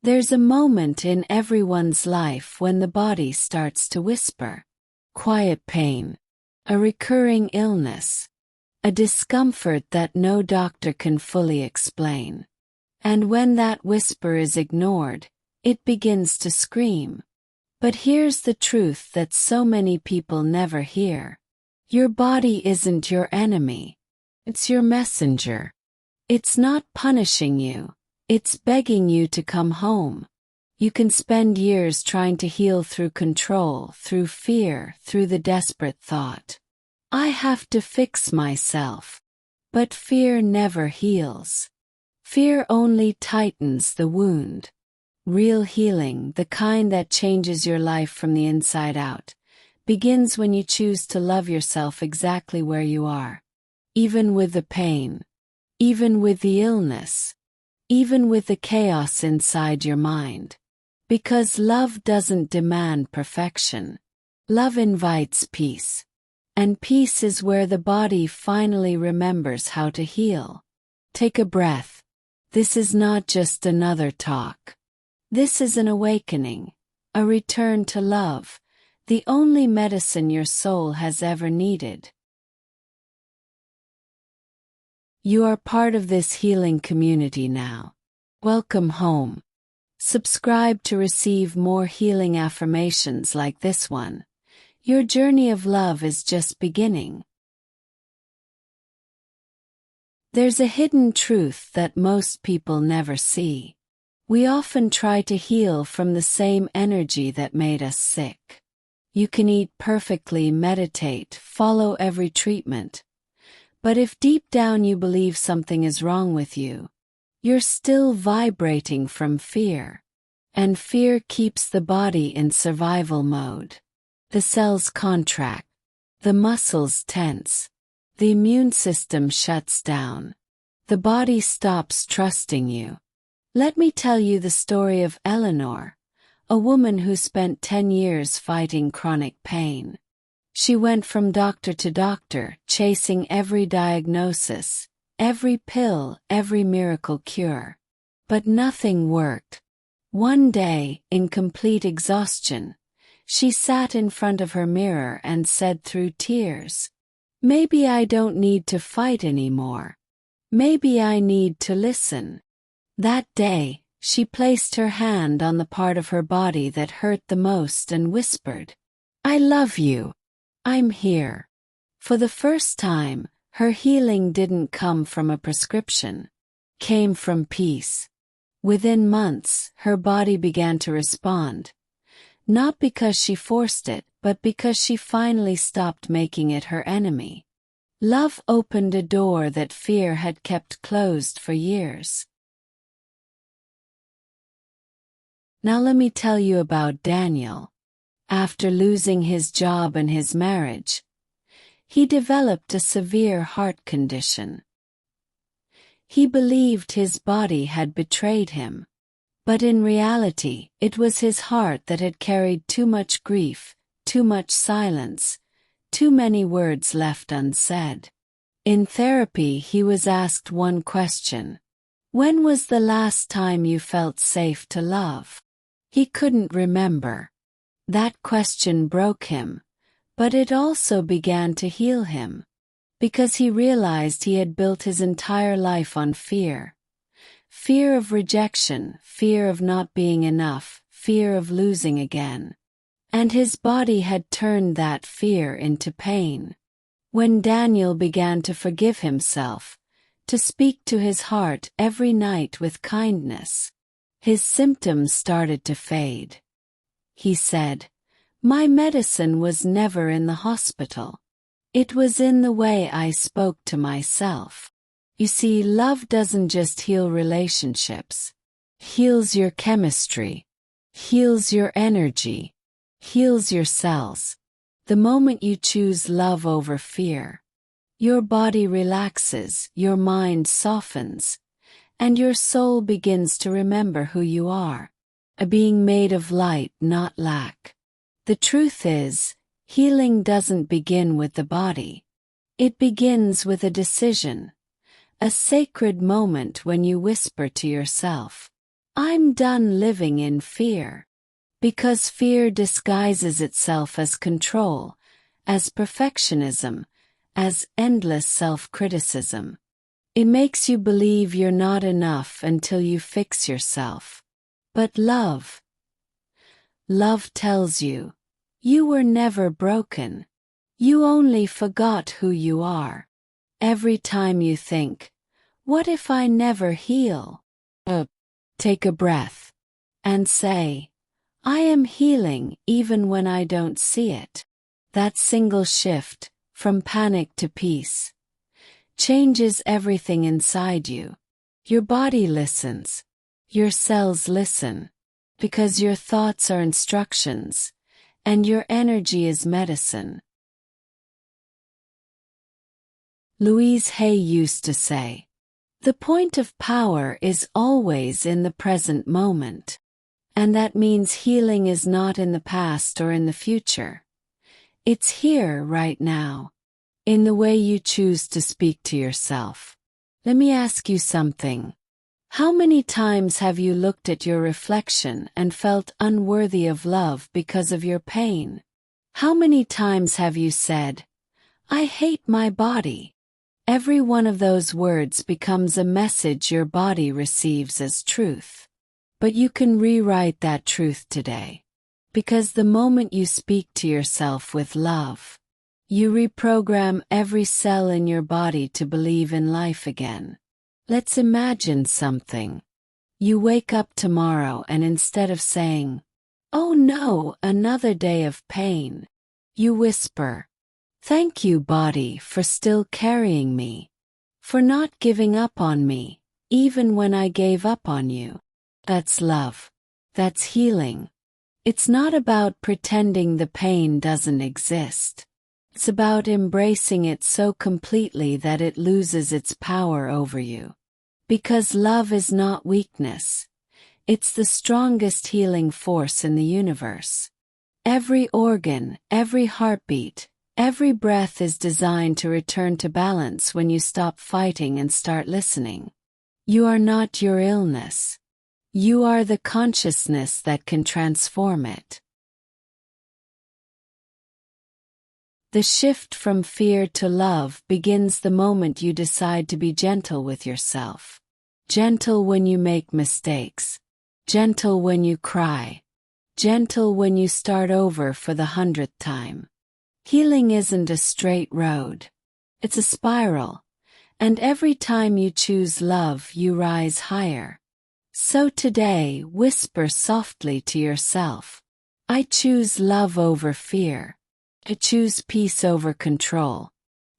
There's a moment in everyone's life when the body starts to whisper. Quiet pain. A recurring illness. A discomfort that no doctor can fully explain. And when that whisper is ignored, it begins to scream. But here's the truth that so many people never hear. Your body isn't your enemy. It's your messenger. It's not punishing you. It's begging you to come home. You can spend years trying to heal through control, through fear, through the desperate thought, I have to fix myself. But fear never heals. Fear only tightens the wound. Real healing, the kind that changes your life from the inside out, begins when you choose to love yourself exactly where you are. Even with the pain. Even with the illness. Even with the chaos inside your mind. Because love doesn't demand perfection. Love invites peace. And peace is where the body finally remembers how to heal. Take a breath. This is not just another talk. This is an awakening, a return to love, the only medicine your soul has ever needed. You are part of this healing community now. Welcome home. Subscribe to receive more healing affirmations like this one. Your journey of love is just beginning. There's a hidden truth that most people never see. We often try to heal from the same energy that made us sick. You can eat perfectly, meditate, follow every treatment. But if deep down you believe something is wrong with you, you're still vibrating from fear. And fear keeps the body in survival mode. The cells contract. The muscles tense. The immune system shuts down. The body stops trusting you. Let me tell you the story of Eleanor, a woman who spent 10 years fighting chronic pain. She went from doctor to doctor, chasing every diagnosis, every pill, every miracle cure. But nothing worked. One day, in complete exhaustion, she sat in front of her mirror and said through tears, "Maybe I don't need to fight anymore. Maybe I need to listen." That day, she placed her hand on the part of her body that hurt the most and whispered, "I love you. I'm here." For the first time, her healing didn't come from a prescription. It came from peace. Within months, her body began to respond. Not because she forced it, but because she finally stopped making it her enemy. Love opened a door that fear had kept closed for years. Now let me tell you about Daniel. After losing his job and his marriage, he developed a severe heart condition. He believed his body had betrayed him. But in reality, it was his heart that had carried too much grief, too much silence, too many words left unsaid. In therapy, he was asked one question. When was the last time you felt safe to love? He couldn't remember. That question broke him, but it also began to heal him. Because he realized he had built his entire life on fear. Fear of rejection, fear of not being enough, fear of losing again. And his body had turned that fear into pain. When Daniel began to forgive himself, to speak to his heart every night with kindness, his symptoms started to fade. He said, "My medicine was never in the hospital. It was in the way I spoke to myself." You see, love doesn't just heal relationships. It heals your chemistry, heals your energy, heals your cells. The moment you choose love over fear, your body relaxes, your mind softens, and your soul begins to remember who you are, a being made of light, not lack. The truth is, healing doesn't begin with the body. It begins with a decision. A sacred moment when you whisper to yourself, I'm done living in fear. Because fear disguises itself as control, as perfectionism, as endless self-criticism. It makes you believe you're not enough until you fix yourself. But love tells you, you were never broken. You only forgot who you are. Every time you think, what if I never heal? Take a breath and say, I am healing even when I don't see it. That single shift, from panic to peace, changes everything inside you. Your body listens. Your cells listen. Because your thoughts are instructions, and your energy is medicine. Louise Hay used to say, the point of power is always in the present moment. And that means healing is not in the past or in the future. It's here right now, in the way you choose to speak to yourself. Let me ask you something. How many times have you looked at your reflection and felt unworthy of love because of your pain? How many times have you said, I hate my body? Every one of those words becomes a message your body receives as truth. But you can rewrite that truth today. Because the moment you speak to yourself with love, you reprogram every cell in your body to believe in life again. Let's imagine something. You wake up tomorrow and instead of saying, oh no, another day of pain, you whisper, thank you, body, for still carrying me, for not giving up on me, even when I gave up on you. That's love. That's healing. It's not about pretending the pain doesn't exist. It's about embracing it so completely that it loses its power over you. Because love is not weakness. It's the strongest healing force in the universe. Every organ, every heartbeat, every breath is designed to return to balance when you stop fighting and start listening. You are not your illness. You are the consciousness that can transform it. The shift from fear to love begins the moment you decide to be gentle with yourself. Gentle when you make mistakes. Gentle when you cry. Gentle when you start over for the 100th time. Healing isn't a straight road. It's a spiral. And every time you choose love, you rise higher. So today, whisper softly to yourself, I choose love over fear. I choose peace over control.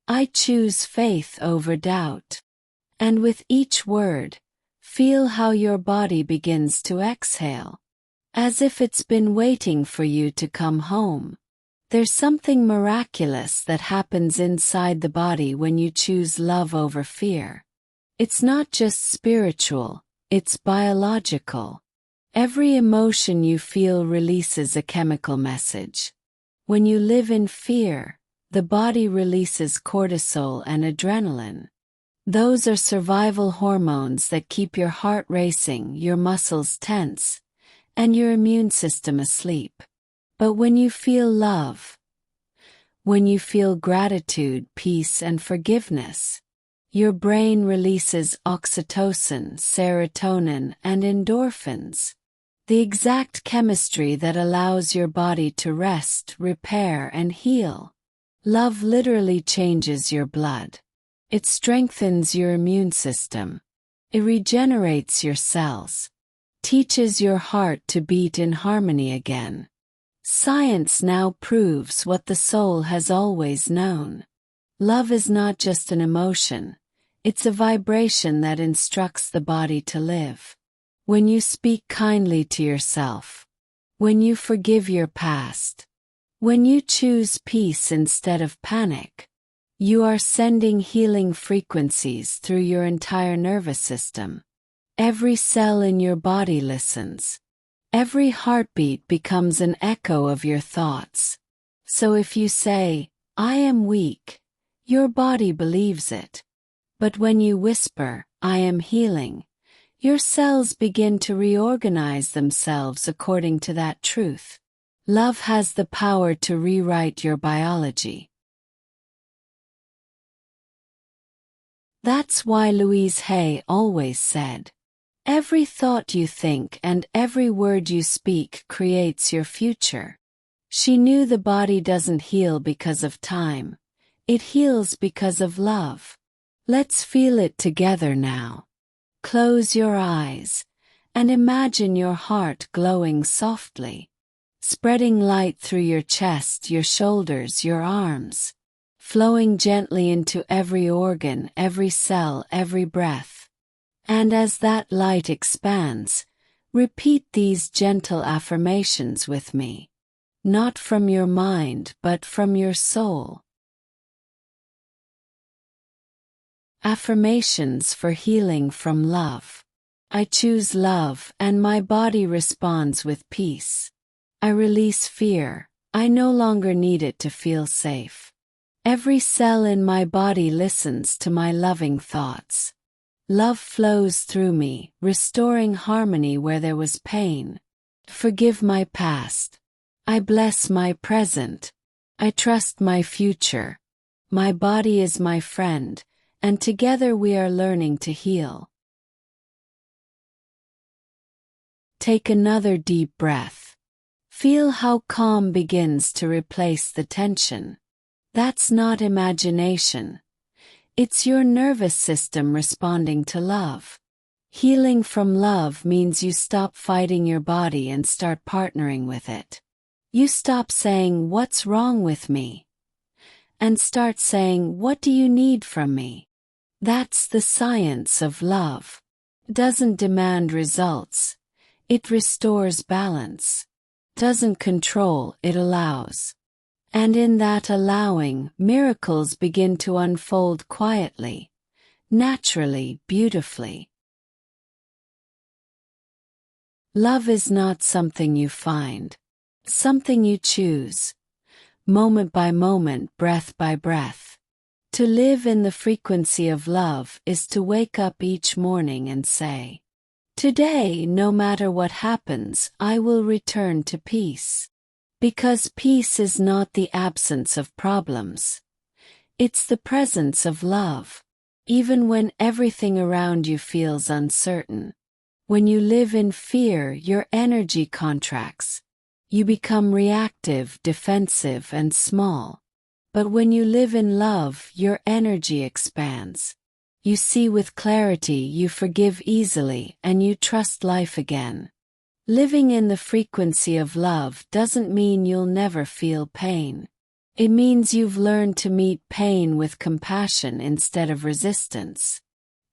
I choose faith over doubt. And with each word, feel how your body begins to exhale, as if it's been waiting for you to come home. There's something miraculous that happens inside the body when you choose love over fear. It's not just spiritual, it's biological. Every emotion you feel releases a chemical message. When you live in fear, the body releases cortisol and adrenaline. Those are survival hormones that keep your heart racing, your muscles tense, and your immune system asleep. But when you feel love, when you feel gratitude, peace, and forgiveness, your brain releases oxytocin, serotonin, and endorphins. The exact chemistry that allows your body to rest, repair, and heal. Love literally changes your blood. It strengthens your immune system. It regenerates your cells. Teaches your heart to beat in harmony again. Science now proves what the soul has always known. Love is not just an emotion. It's a vibration that instructs the body to live. When you speak kindly to yourself, when you forgive your past, when you choose peace instead of panic, you are sending healing frequencies through your entire nervous system. Every cell in your body listens. Every heartbeat becomes an echo of your thoughts. So if you say, I am weak, your body believes it. But when you whisper, I am healing, Your cells begin to reorganize themselves according to that truth. Love has the power to rewrite your biology. That's why Louise Hay always said, "Every thought you think and every word you speak creates your future." She knew the body doesn't heal because of time. It heals because of love. Let's feel it together now. Close your eyes and imagine your heart glowing softly, spreading light through your chest, your shoulders, your arms, flowing gently into every organ, every cell, every breath. And as that light expands, repeat these gentle affirmations with me. Not from your mind, but from your soul. Affirmations for healing from love. I choose love, and my body responds with peace. I release fear. I no longer need it to feel safe. Every cell in my body listens to my loving thoughts. Love flows through me, restoring harmony where there was pain. Forgive my past. I bless my present. I trust my future. My body is my friend, and together we are learning to heal. Take another deep breath. Feel how calm begins to replace the tension. That's not imagination. It's your nervous system responding to love. Healing from love means you stop fighting your body and start partnering with it. You stop saying, "What's wrong with me?" and start saying, "What do you need from me?" That's the science of love. It doesn't demand results. It restores balance. Doesn't control, it allows. And in that allowing, miracles begin to unfold quietly, naturally, beautifully. Love is not something you find, something you choose, moment by moment, breath by breath. To live in the frequency of love is to wake up each morning and say, "Today, no matter what happens, I will return to peace." Because peace is not the absence of problems. It's the presence of love. Even when everything around you feels uncertain. When you live in fear, your energy contracts. You become reactive, defensive, and small. But when you live in love, your energy expands. You see with clarity, you forgive easily, and you trust life again. Living in the frequency of love doesn't mean you'll never feel pain. It means you've learned to meet pain with compassion instead of resistance.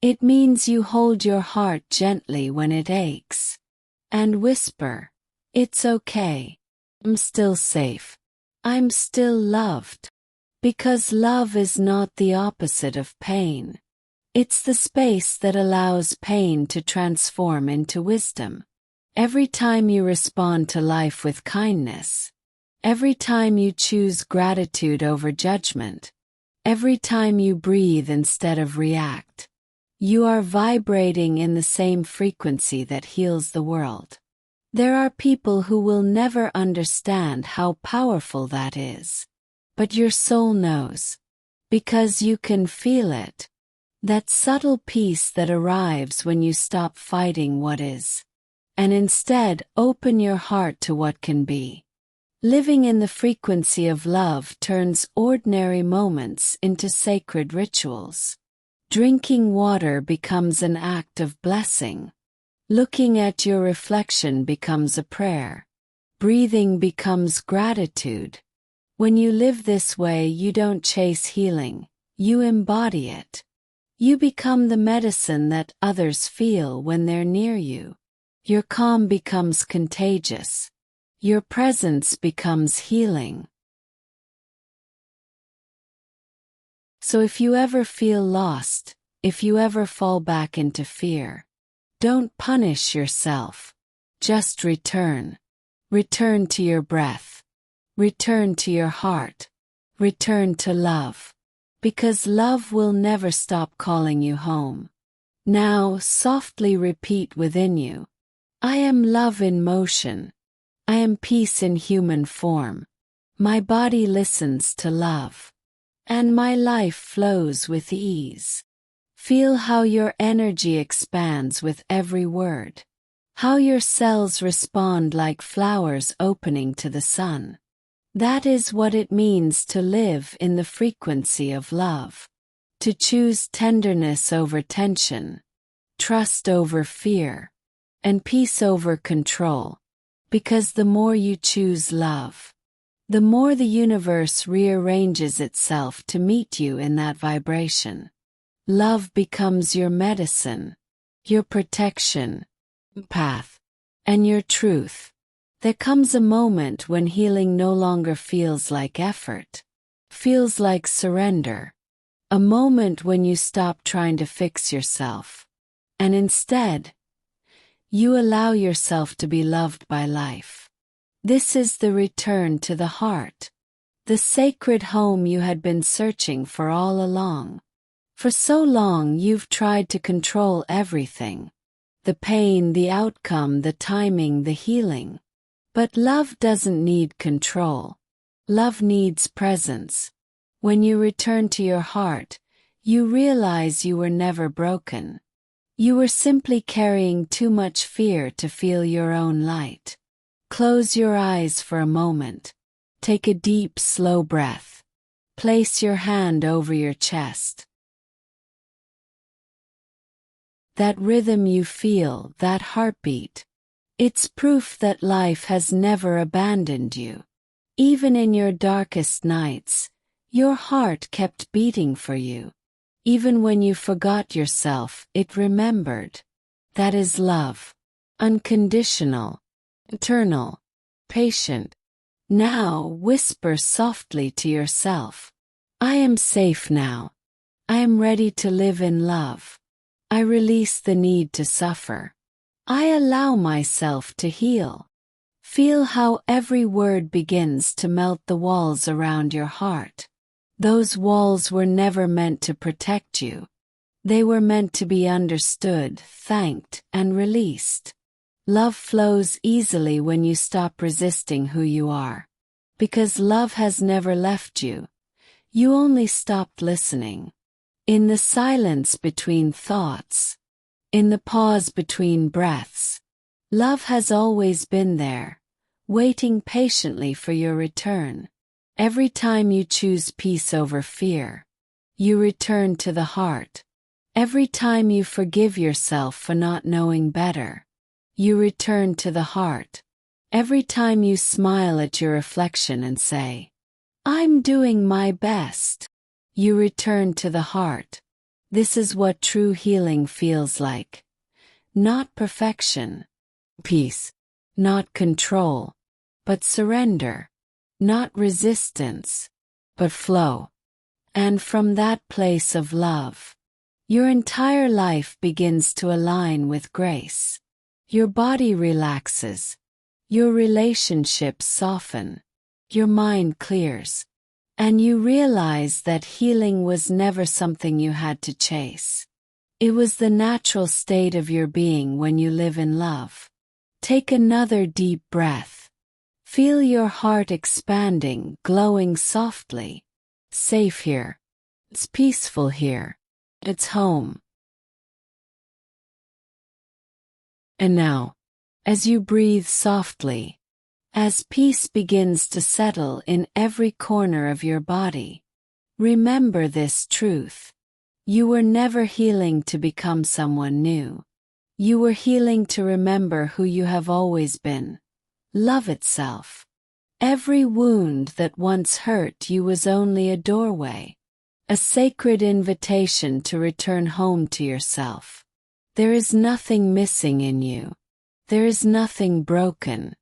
It means you hold your heart gently when it aches. And whisper, "It's okay. I'm still safe. I'm still loved." Because love is not the opposite of pain. It's the space that allows pain to transform into wisdom. Every time you respond to life with kindness, every time you choose gratitude over judgment, every time you breathe instead of react, you are vibrating in the same frequency that heals the world. There are people who will never understand how powerful that is. But your soul knows. Because you can feel it. That subtle peace that arrives when you stop fighting what is. And instead, open your heart to what can be. Living in the frequency of love turns ordinary moments into sacred rituals. Drinking water becomes an act of blessing. Looking at your reflection becomes a prayer. Breathing becomes gratitude. When you live this way, you don't chase healing, you embody it. You become the medicine that others feel when they're near you. Your calm becomes contagious. Your presence becomes healing. So if you ever feel lost, if you ever fall back into fear, don't punish yourself. Just return. Return to your breath. Return to your heart. Return to love. Because love will never stop calling you home. Now softly repeat within you, I am love in motion. I am peace in human form. My body listens to love. And my life flows with ease. Feel how your energy expands with every word. How your cells respond like flowers opening to the sun. That is what it means to live in the frequency of love. To choose tenderness over tension, trust over fear, and peace over control. Because the more you choose love, the more the universe rearranges itself to meet you in that vibration. Love becomes your medicine, your protection, path, and your truth. There comes a moment when healing no longer feels like effort, feels like surrender. A moment when you stop trying to fix yourself, and instead, you allow yourself to be loved by life. This is the return to the heart, the sacred home you had been searching for all along. For so long you've tried to control everything. The pain, the outcome, the timing, the healing. But love doesn't need control. Love needs presence. When you return to your heart, you realize you were never broken. You were simply carrying too much fear to feel your own light. Close your eyes for a moment. Take a deep, slow breath. Place your hand over your chest. That rhythm you feel, that heartbeat, it's proof that life has never abandoned you. Even in your darkest nights, your heart kept beating for you. Even when you forgot yourself, it remembered. That is love. Unconditional, eternal, patient. Now whisper softly to yourself, I am safe now. I am ready to live in love. I release the need to suffer. I allow myself to heal. Feel how every word begins to melt the walls around your heart. Those walls were never meant to protect you. They were meant to be understood, thanked, and released. Love flows easily when you stop resisting who you are. Because love has never left you. You only stopped listening. In the silence between thoughts, in the pause between breaths, love has always been there, waiting patiently for your return. Every time you choose peace over fear, you return to the heart. Every time you forgive yourself for not knowing better, you return to the heart. Every time you smile at your reflection and say, I'm doing my best, you return to the heart. This is what true healing feels like. Not perfection, peace, not control, but surrender. Not resistance, but flow. And from that place of love, your entire life begins to align with grace. Your body relaxes. Your relationships soften. Your mind clears. And you realize that healing was never something you had to chase. It was the natural state of your being when you live in love. Take another deep breath. Feel your heart expanding, glowing softly. Safe here. It's peaceful here. It's home. And now, as you breathe softly, as peace begins to settle in every corner of your body, remember this truth. You were never healing to become someone new. You were healing to remember who you have always been. Love itself. Every wound that once hurt you was only a doorway, a sacred invitation to return home to yourself. There is nothing missing in you. There is nothing broken.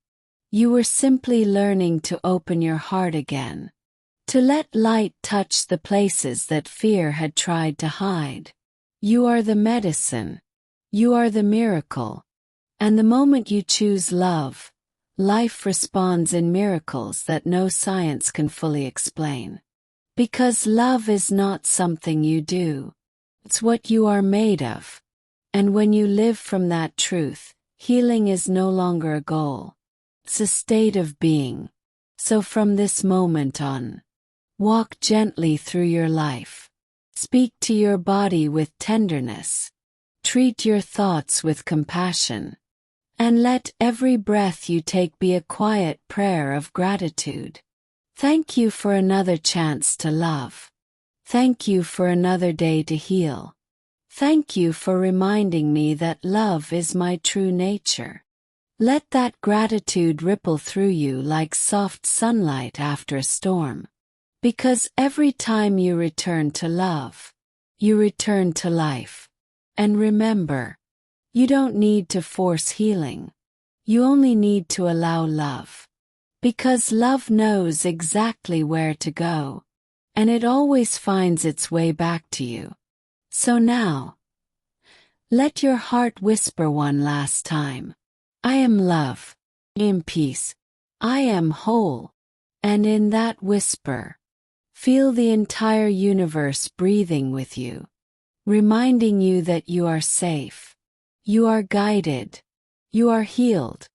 You were simply learning to open your heart again, to let light touch the places that fear had tried to hide. You are the medicine. You are the miracle. And the moment you choose love, life responds in miracles that no science can fully explain. Because love is not something you do. It's what you are made of. And when you live from that truth, healing is no longer a goal. It's a state of being. So from this moment on, walk gently through your life. Speak to your body with tenderness. Treat your thoughts with compassion. And let every breath you take be a quiet prayer of gratitude. Thank you for another chance to love. Thank you for another day to heal. Thank you for reminding me that love is my true nature. Let that gratitude ripple through you like soft sunlight after a storm. Because every time you return to love, you return to life. And remember, you don't need to force healing. You only need to allow love. Because love knows exactly where to go. And it always finds its way back to you. So now, let your heart whisper one last time. I am love. I am peace. I am whole. And in that whisper, feel the entire universe breathing with you, reminding you that you are safe. You are guided. You are healed.